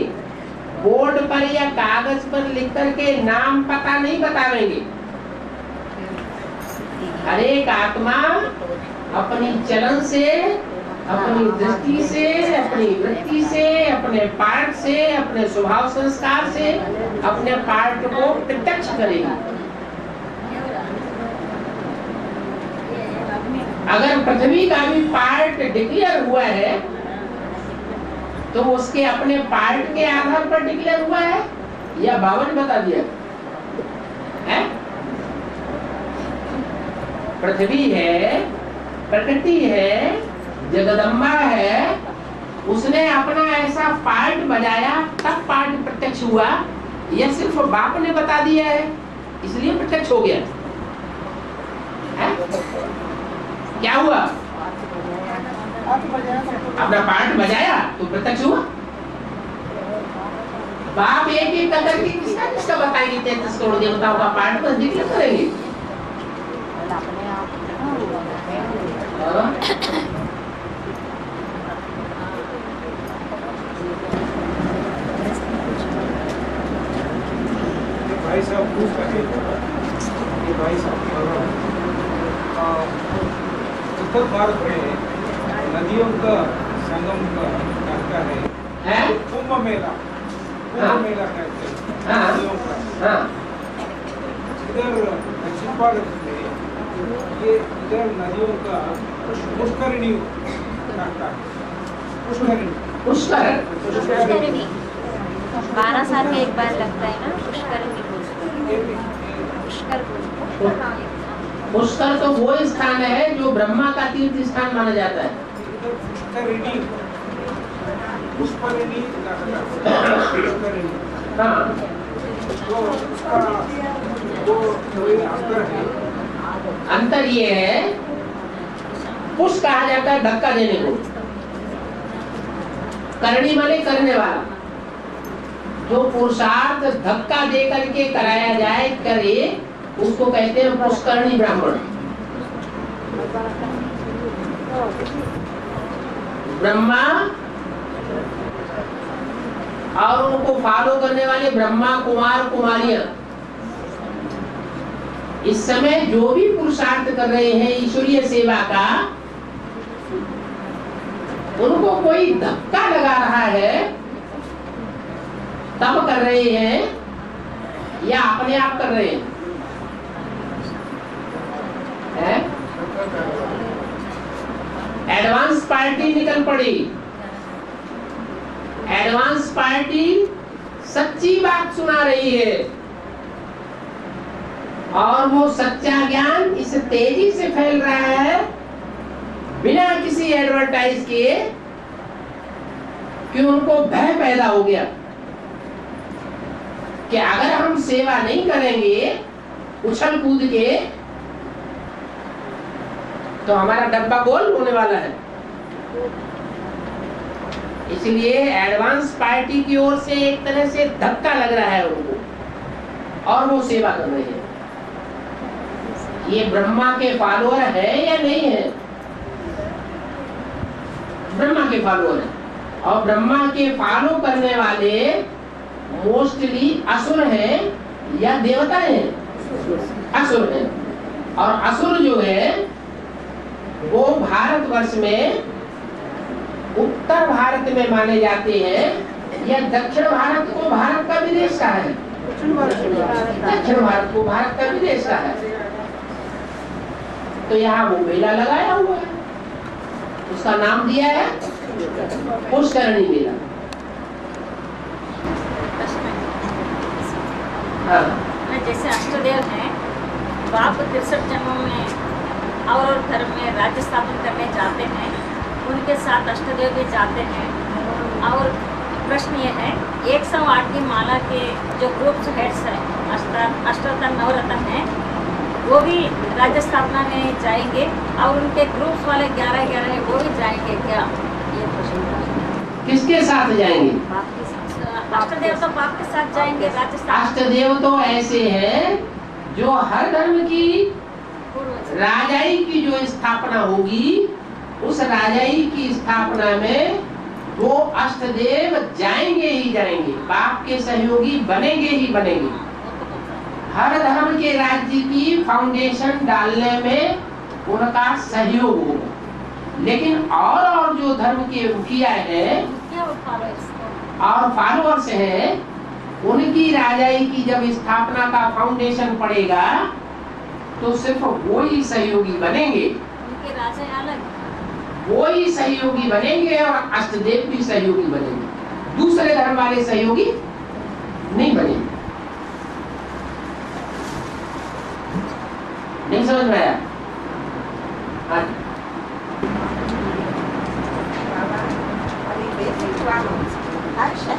बोर्ड पर या कागज पर लिख करके नाम पता नहीं बतावेंगे। हर एक आत्मा अपनी चलन से, अपनी दृष्टि से, अपनी वृत्ति से, अपने पार्ट से, अपने स्वभाव संस्कार से अपने पार्ट को प्रत्यक्ष करेगी। अगर पृथ्वी का भी पार्ट डिक्लेयर हुआ है तो उसके अपने पार्ट के आधार पर डिक्लेयर हुआ है या बाबा ने बता दिया है? पृथ्वी है, प्रकृति है, जगदम्बा है, उसने अपना ऐसा पार्ट बजाया तब पार्ट प्रत्यक्ष हुआ, यह सिर्फ बाप ने बता दिया है इसलिए प्रत्यक्ष हो गया है? क्या हुआ? अपना पार्ट बजाया तो प्रत्यक्ष हुआ। बाप एक एक करके किसका बताएंगे? 33 करोड़ देवताओं का पार्ट बस डिक्लेयर करेंगे। भाई साहब पूछ रहे ये भाई साहब उत्तर भारत में नदियों का संगम का है कुंभ मेला कहते हैं नदियों का। इधर दक्षिण भारत में ये इधर नदियों का पुष्करिणी कहता है। पुष्करिणी 12 साल में एक बार लगता है ना, पुष्करिणी। पुष्कर तो वो स्थान है जो ब्रह्मा का तीर्थ स्थान माना जाता है। हाँ। अंतर ये है, पुष्प कहा जाता है धक्का देने को, करणी माने करने वाला। जो पुरुषार्थ धक्का दे करके कराया जाए, करे, उसको कहते हैं पुष्करणी ब्राह्मण। ब्रह्मा और उनको फॉलो करने वाले ब्रह्मा कुमार कुमारियां इस समय जो भी पुरुषार्थ कर रहे हैं ईश्वरीय सेवा का, उनको कोई धक्का लगा रहा है तब कर रहे हैं या अपने आप कर रहे हैं? एडवांस पार्टी निकल पड़ी। एडवांस पार्टी सच्ची बात सुना रही है और वो सच्चा ज्ञान इस तेजी से फैल रहा है बिना किसी एडवर्टाइज किए कि उनको भय पैदा हो गया कि अगर हम सेवा नहीं करेंगे उछल कूद के तो हमारा डब्बा गोल होने वाला है। इसलिए एडवांस पार्टी की ओर से एक तरह से धक्का लग रहा है उनको और वो सेवा कर रहे हैं। ये ब्रह्मा के फॉलोअर है या नहीं है? ब्रह्मा के फॉलोअर है। और ब्रह्मा के फॉलो करने वाले मोस्टली असुर हैं या देवता हैं? असुर हैं। और असुर जो है वो भारतवर्ष में उत्तर भारत में माने जाते हैं या दक्षिण भारत को भारत का विदेश का है? दक्षिण भारत को भारत का विदेश का है। तो यहाँ वो मेला लगाया हुआ है, उसका नाम दिया है पुष्करणी मेला। हाँ। जैसे अष्टदेव हैं, बाप 63 जन्मों में और धर्म में राज्य स्थापन करने जाते हैं, उनके साथ अष्टदेव भी जाते हैं। और प्रश्न ये है, 108 की माला के जो ग्रुप्स हेड्स हैं, अष्टरत्न नवरत्न हैं, वो भी राज्य स्थापना में जाएंगे और उनके ग्रुप्स वाले 11-11 है, वो भी जाएंगे क्या? ये प्रश्न। किसके साथ जाएंगे? बाप के साथ। अष्टदेव तो बाप के साथ जाएंगे राज्य स्थापना। अष्टदेव तो ऐसे हैं जो हर धर्म की राजाई की जो स्थापना होगी, उस राजाई की स्थापना में वो अष्टदेव जाएंगे ही जाएंगे, बाप के सहयोगी बनेंगे ही बनेंगे। हर धर्म के राज्य की फाउंडेशन डालने में उनका सहयोग होगा। लेकिन और जो धर्म के मुखिया है और फॉलोअर्स हैं, उनकी राजाई की जब स्थापना का फाउंडेशन पड़ेगा तो सिर्फ वो ही सहयोगी बनेंगे। उनके राजा अलग, वो ही सहयोगी बनेंगे और अष्टदेव भी सहयोगी बनेंगे। दूसरे धर्म वाले सहयोगी नहीं बनेंगे। नहीं समझ में आया? हाँ।